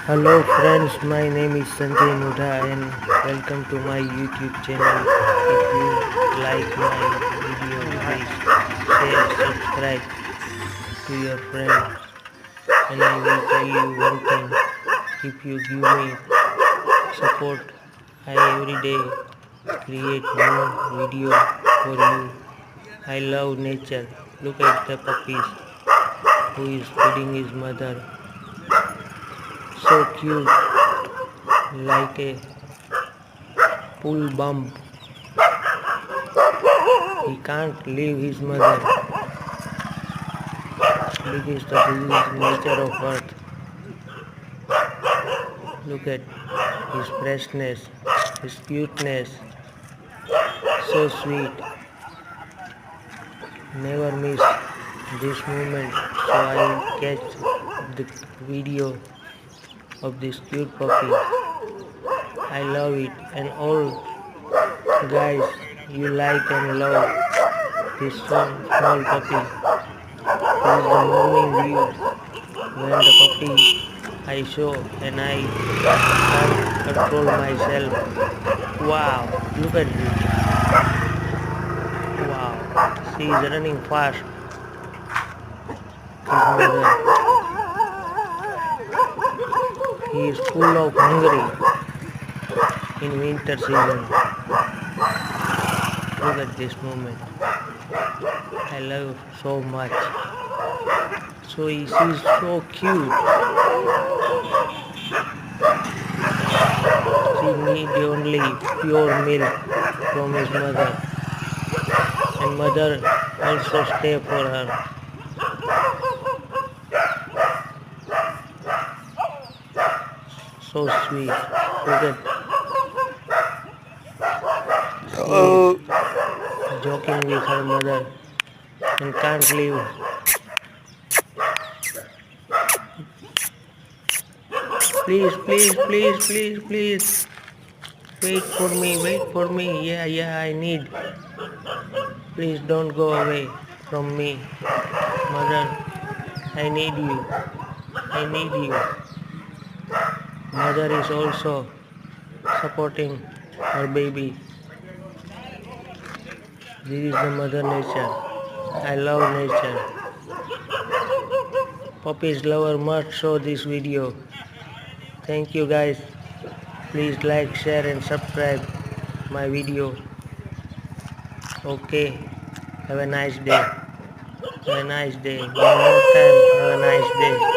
Hello friends, my name is Sanjay Mudha and welcome to my YouTube channel. If you like my video, please share, subscribe to your friends. And I will tell you one thing, if you give me support, I every day create new video for you. I love nature. Look at the puppies who is feeding his mother. So cute, like a pool bump. He can't leave his mother because of his nature of earth. Look at his freshness, his cuteness, so sweet. Never miss this moment, so I catch the video of this cute puppy. I love it, and all guys, you like and love this small puppy. This is the morning view when the puppy I show and I can't control myself. Wow, look at this. Wow, she is running fast. His mother. He is full of hungry in winter season. Look at this moment. I love so much. So he is so cute. She need only pure milk from his mother, and mother also stay for her. So sweet. Look at she is joking with her mother and can't leave. Please, please, please, please, please. Wait for me, wait for me. Yeah, I need. Please don't go away from me. Mother, I need you. I need you. Mother is also supporting her baby. This is the mother nature. I love nature. Puppies lover must show this video. Thank you guys. Please like, share and subscribe my video. Okay. Have a nice day. Have a nice day. One more time. Have a nice day.